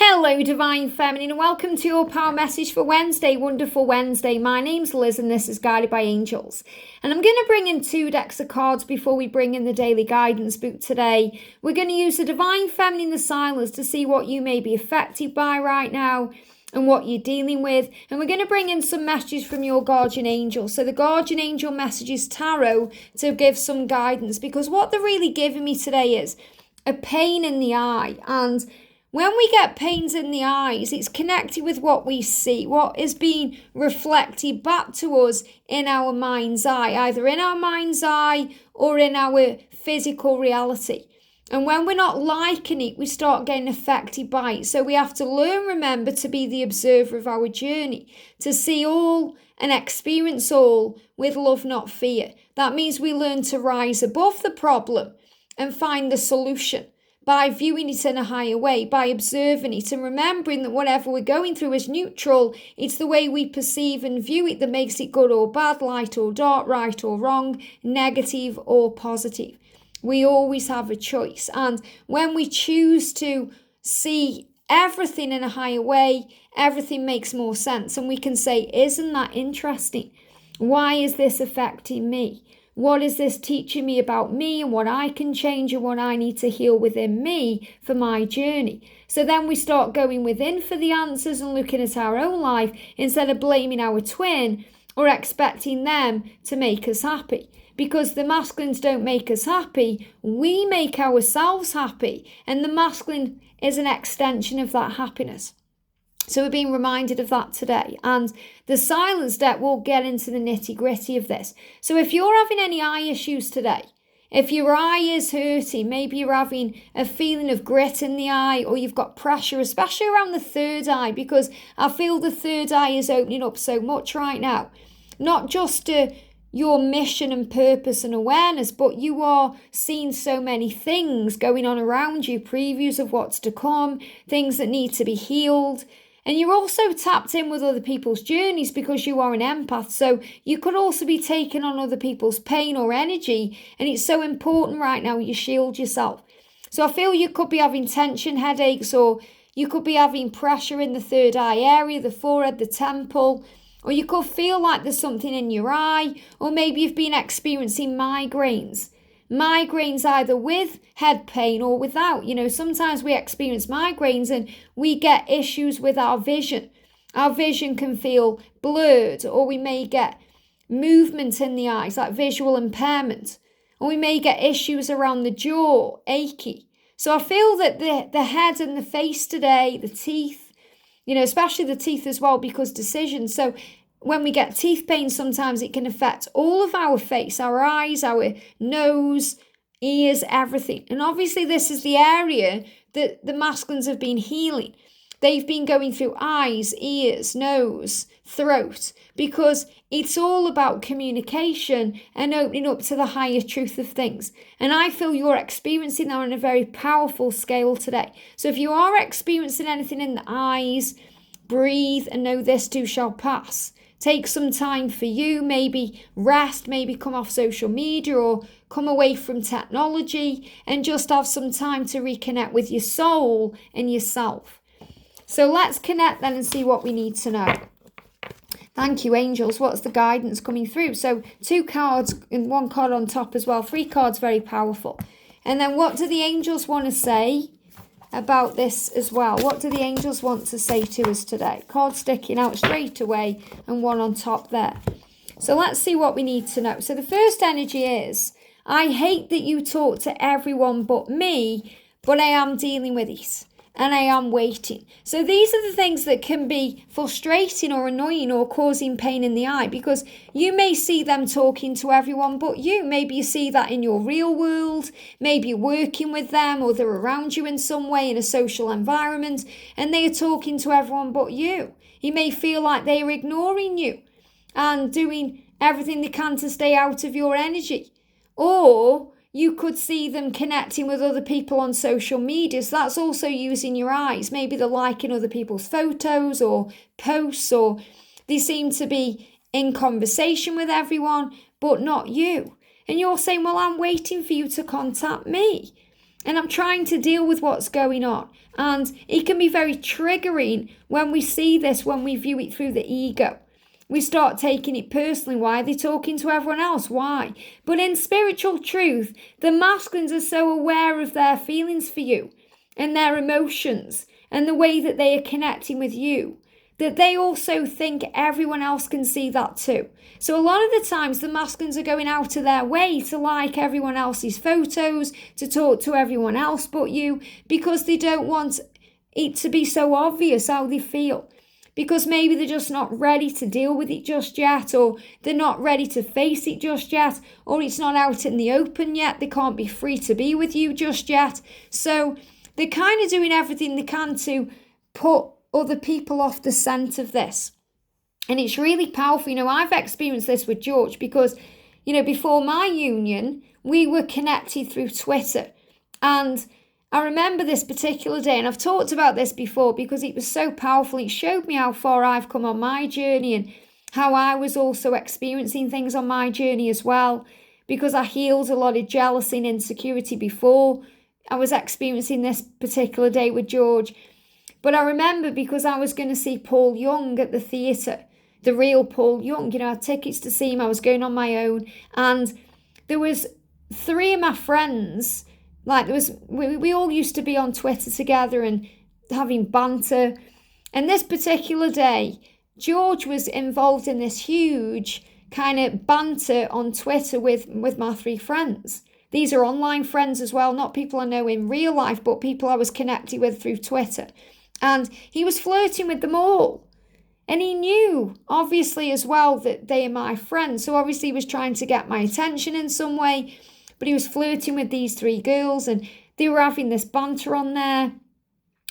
Hello, Divine Feminine, and welcome to your power message for Wednesday, Wonderful Wednesday. My name's Liz, and this is Guided by Angels. And I'm going to bring in 2 decks of cards before we bring in the daily guidance book today. We're going to use the Divine Feminine, the Silence, to see what you may be affected by right now and what you're dealing with. And we're going to bring in some messages from your guardian angel. So the guardian angel message is tarot to give some guidance, because what they're really giving me today is a pain in the eye. And when we get pains in the eyes, it's connected with what we see, what is being reflected back to us in our mind's eye, either in our mind's eye or in our physical reality. And when we're not liking it, we start getting affected by it. So we have to learn, remember, to be the observer of our journey, to see all and experience all with love, not fear. That means we learn to rise above the problem and find the solution, by viewing it in a higher way, by observing it and remembering that whatever we're going through is neutral. It's the way we perceive and view it that makes it good or bad, light or dark, right or wrong, negative or positive. We always have a choice. And when we choose to see everything in a higher way, everything makes more sense. And we can say, isn't that interesting? Why is this affecting me? What is this teaching me about me and what I can change and what I need to heal within me for my journey? So then we start going within for the answers and looking at our own life instead of blaming our twin or expecting them to make us happy. Because the masculines don't make us happy, we make ourselves happy. And the masculine is an extension of that happiness. So we're being reminded of that today. And the silence deck will get into the nitty gritty of this. So if you're having any eye issues today, if your eye is hurting, maybe you're having a feeling of grit in the eye, or you've got pressure, especially around the third eye, because I feel the third eye is opening up so much right now. Not just to your mission and purpose and awareness, but you are seeing so many things going on around you, previews of what's to come, things that need to be healed. And you're also tapped in with other people's journeys because you are an empath. So you could also be taking on other people's pain or energy. And it's so important right now you shield yourself. So I feel you could be having tension headaches, or you could be having pressure in the third eye area, the forehead, the temple. Or you could feel like there's something in your eye. Or maybe you've been experiencing migraines. Migraines either with head pain or without. Sometimes we experience migraines and we get issues with our vision. Our vision can feel blurred, or we may get movement in the eyes, like visual impairment. Or we may get issues around the jaw, achy. So I feel that the head and the face today, the teeth, especially the teeth as well, because decisions. So when we get teeth pain, sometimes it can affect all of our face, our eyes, our nose, ears, everything. And obviously this is the area that the masculines have been healing. They've been going through eyes, ears, nose, throat, because it's all about communication and opening up to the higher truth of things. And I feel you're experiencing that on a very powerful scale today. So if you are experiencing anything in the eyes, breathe and know this too shall pass. Take some time for you, maybe rest, maybe come off social media or come away from technology and just have some time to reconnect with your soul and yourself. So let's connect then and see what we need to know. Thank you, angels. What's the guidance coming through? So 2 cards and 1 card on top as well. 3 cards, very powerful. And then what do the angels want to say about this as well? What do the angels want to say to us today? Card sticking out straight away and 1 on top there. So let's see what we need to know. So the first energy is, I hate that you talk to everyone but me, but I am dealing with it. And I am waiting. So these are the things that can be frustrating or annoying or causing pain in the eye, because you may see them talking to everyone but you. Maybe you see that in your real world. Maybe you're working with them, or they're around you in some way in a social environment and they are talking to everyone but you. You may feel like they are ignoring you and doing everything they can to stay out of your energy. Or you could see them connecting with other people on social media. So that's also using your eyes. Maybe they're liking other people's photos or posts, or they seem to be in conversation with everyone, but not you. And you're saying, well, I'm waiting for you to contact me. and I'm trying to deal with what's going on. And it can be very triggering when we see this, when we view it through the ego. We start taking it personally. Why are they talking to everyone else? Why? But in spiritual truth, the masculines are so aware of their feelings for you and their emotions and the way that they are connecting with you, that they also think everyone else can see that too. So a lot of the times the masculines are going out of their way to like everyone else's photos, to talk to everyone else but you, because they don't want it to be so obvious how they feel. Because maybe they're just not ready to deal with it just yet, or they're not ready to face it just yet, or it's not out in the open yet. They can't be free to be with you just yet. So they're kind of doing everything they can to put other people off the scent of this. And it's really powerful. I've experienced this with George because, before my union, we were connected through Twitter. And I remember this particular day, and I've talked about this before because it was so powerful. It showed me how far I've come on my journey and how I was also experiencing things on my journey as well, because I healed a lot of jealousy and insecurity before I was experiencing this particular day with George. But I remember because I was going to see Paul Young at the theatre, the real Paul Young. I had tickets to see him. I was going on my own, and there was 3 of my friends. We all used to be on Twitter together and having banter. And this particular day, George was involved in this huge kind of banter on Twitter with my 3 friends. These are online friends as well, not people I know in real life, but people I was connected with through Twitter. And he was flirting with them all. And he knew, obviously, as well, that they are my friends. So obviously he was trying to get my attention in some way. But he was flirting with these 3 girls, and they were having this banter on there.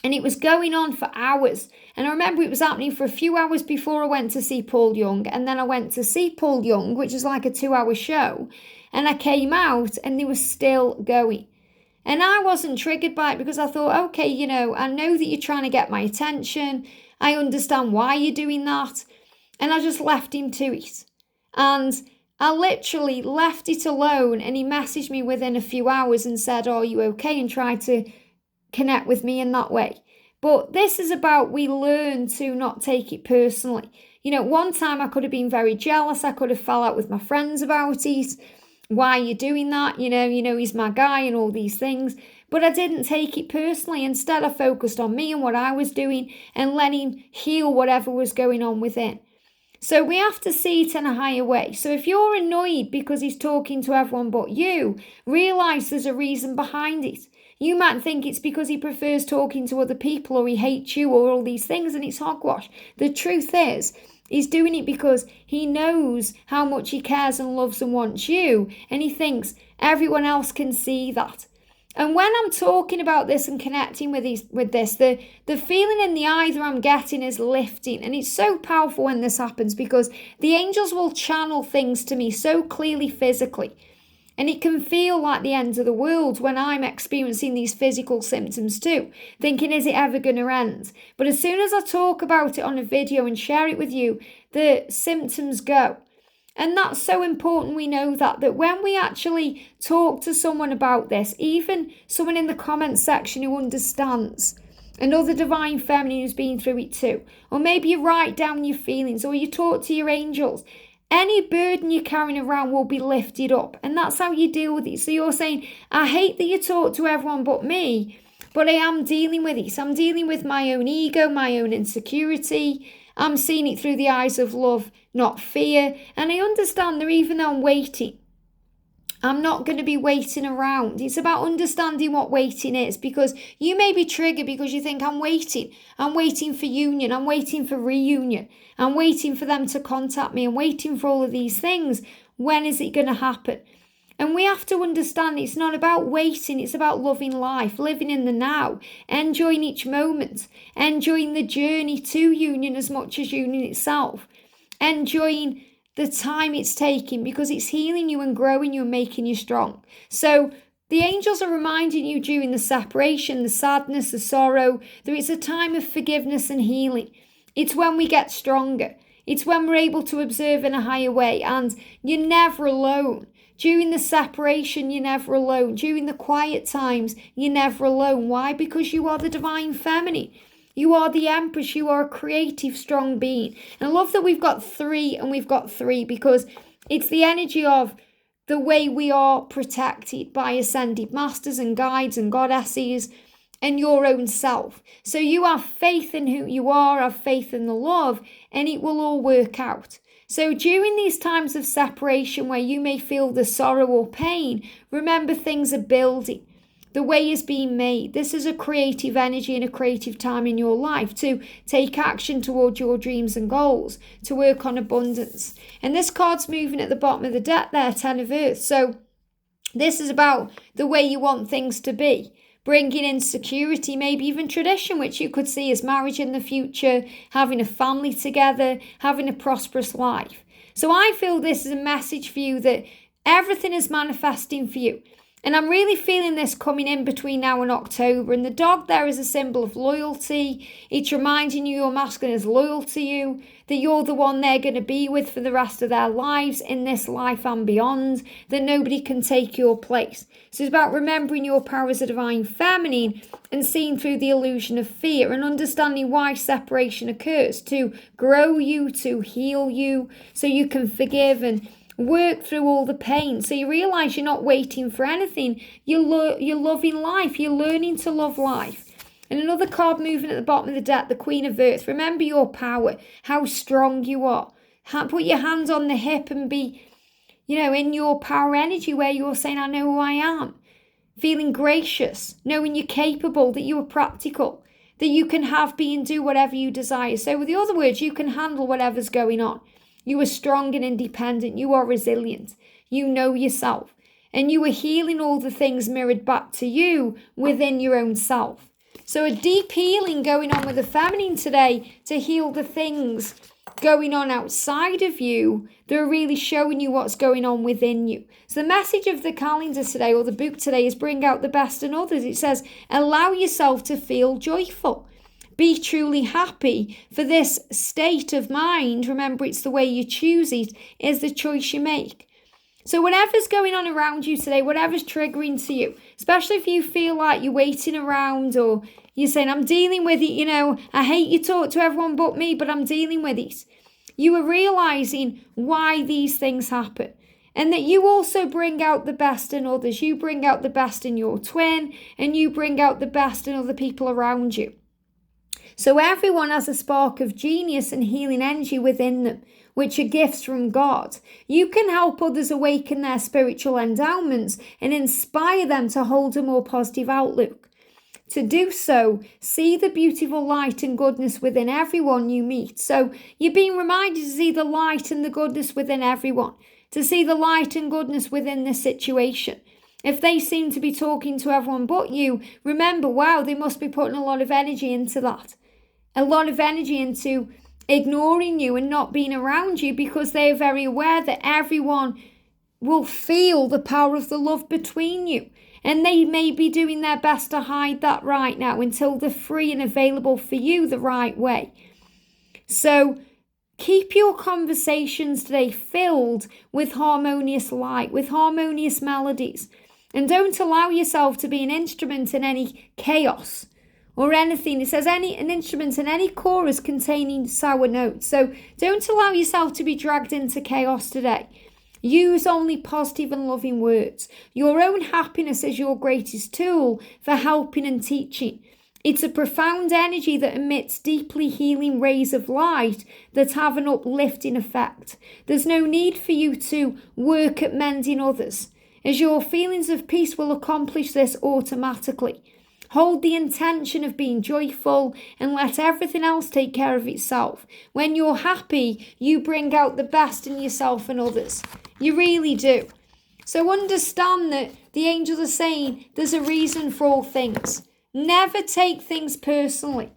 And it was going on for hours. And I remember it was happening for a few hours before I went to see Paul Young. And then I went to see Paul Young, which is like a 2-hour show. And I came out and they were still going. And I wasn't triggered by it because I thought, okay, I know that you're trying to get my attention. I understand why you're doing that. And I just left him to it. And I literally left it alone, and he messaged me within a few hours and said, "Are you okay?" and tried to connect with me in that way. But this is about we learn to not take it personally. One time I could have been very jealous. I could have fell out with my friends about it. Why are you doing that? He's my guy and all these things. But I didn't take it personally. Instead, I focused on me and what I was doing and let him heal whatever was going on within. So we have to see it in a higher way. So if you're annoyed because he's talking to everyone but you, realise there's a reason behind it. You might think it's because he prefers talking to other people or he hates you or all these things, and it's hogwash. The truth is, he's doing it because he knows how much he cares and loves and wants you, and he thinks everyone else can see that. And when I'm talking about this and connecting with this, the feeling in the eye that I'm getting is lifting. And it's so powerful when this happens because the angels will channel things to me so clearly physically. And it can feel like the end of the world when I'm experiencing these physical symptoms too, thinking, is it ever going to end? But as soon as I talk about it on a video and share it with you, the symptoms go. And that's so important we know that when we actually talk to someone about this, even someone in the comments section who understands, another divine feminine who's been through it too, or maybe you write down your feelings or you talk to your angels, any burden you're carrying around will be lifted up. And that's how you deal with it. So you're saying, I hate that you talk to everyone but me, but I am dealing with it. So I'm dealing with my own ego, my own insecurity. I'm seeing it through the eyes of love, not fear. And I understand that even though I'm waiting, I'm not going to be waiting around. It's about understanding what waiting is, because you may be triggered because you think I'm waiting for union, I'm waiting for reunion, I'm waiting for them to contact me, I'm waiting for all of these things. When is it going to happen? And we have to understand it's not about waiting, it's about loving life, living in the now, enjoying each moment, enjoying the journey to union as much as union itself, enjoying the time it's taking because it's healing you and growing you and making you strong. So the angels are reminding you during the separation, the sadness, the sorrow, that it's a time of forgiveness and healing. It's when we get stronger. It's when we're able to observe in a higher way, and you're never alone. During the separation, you're never alone. During the quiet times, you're never alone. Why? Because you are the divine feminine. You are the Empress. You are a creative, strong being. And I love that we've got 3 and we've got 3, because it's the energy of the way we are protected by ascended masters and guides and goddesses and your own self. So you have faith in who you are, have faith in the love, and it will all work out. So during these times of separation where you may feel the sorrow or pain, remember things are building. The way is being made. This is a creative energy and a creative time in your life to take action towards your dreams and goals, to work on abundance. And this card's moving at the bottom of the deck there, 10 of Earth. So this is about the way you want things to be. Bringing in security, maybe even tradition, which you could see as marriage in the future, having a family together, having a prosperous life. So I feel this is a message for you that everything is manifesting for you. And I'm really feeling this coming in between now and October. And the dog there is a symbol of loyalty. It's reminding you your masculine is loyal to you, that you're the one they're going to be with for the rest of their lives, in this life and beyond, that nobody can take your place. So it's about remembering your power as a divine feminine and seeing through the illusion of fear and understanding why separation occurs, to grow you, to heal you, so you can forgive and work through all the pain. So you realize you're not waiting for anything. You're loving life. You're learning to love life. And another card moving at the bottom of the deck, the Queen of Earth. Remember your power, how strong you are. Put your hands on the hip and be, in your power energy where you're saying, I know who I am. Feeling gracious, knowing you're capable, that you are practical, that you can have, be and do whatever you desire. So with the other words, you can handle whatever's going on. You are strong and independent. You are resilient. You know yourself. And you are healing all the things mirrored back to you within your own self. So a deep healing going on with the feminine today to heal the things going on outside of you that are really showing you what's going on within you. So the message of the calendar today, or the book today, is bring out the best in others. It says, allow yourself to feel joyful. Be truly happy, for this state of mind, remember it's the way you choose it, is the choice you make. So whatever's going on around you today, whatever's triggering to you, especially if you feel like you're waiting around or you're saying, I'm dealing with it, I hate you talk to everyone but me, but I'm dealing with it. You are realizing why these things happen. And that you also bring out the best in others. You bring out the best in your twin, and you bring out the best in other people around you. So everyone has a spark of genius and healing energy within them, which are gifts from God. You can help others awaken their spiritual endowments and inspire them to hold a more positive outlook. To do so, see the beautiful light and goodness within everyone you meet. So you're being reminded to see the light and the goodness within everyone, to see the light and goodness within this situation. If they seem to be talking to everyone but you, remember, wow, they must be putting a lot of energy into that. A lot of energy into ignoring you and not being around you, because they are very aware that everyone will feel the power of the love between you. And they may be doing their best to hide that right now until they're free and available for you the right way. So keep your conversations today filled with harmonious light, with harmonious melodies. And don't allow yourself to be an instrument in any chaos or anything. It says an instrument in any chorus containing sour notes. So don't allow yourself to be dragged into chaos today. Use only positive and loving words. Your own happiness is your greatest tool for helping and teaching. It's a profound energy that emits deeply healing rays of light that have an uplifting effect. There's no need for you to work at mending others, as your feelings of peace will accomplish this automatically. Hold the intention of being joyful and let everything else take care of itself. When you're happy, you bring out the best in yourself and others. You really do. So understand that the angels are saying there's a reason for all things. Never take things personally.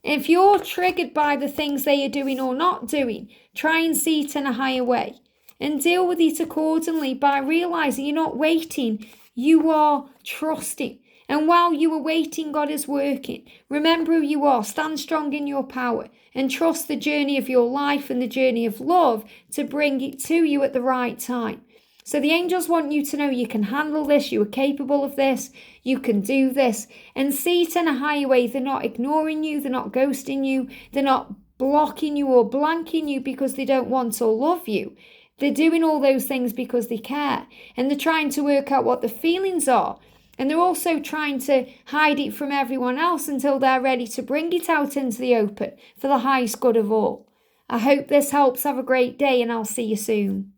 If you're triggered by the things they are doing or not doing, try and see it in a higher way and deal with it accordingly by realizing you're not waiting, you are trusting. And while you are waiting, God is working. Remember who you are. Stand strong in your power and trust the journey of your life and the journey of love to bring it to you at the right time. So the angels want you to know you can handle this, you are capable of this, you can do this, and see it in a higher way. They're not ignoring you, they're not ghosting you, they're not blocking you or blanking you because they don't want or love you. They're doing all those things because they care, and they're trying to work out what the feelings are. And they're also trying to hide it from everyone else until they're ready to bring it out into the open for the highest good of all. I hope this helps. Have a great day, and I'll see you soon.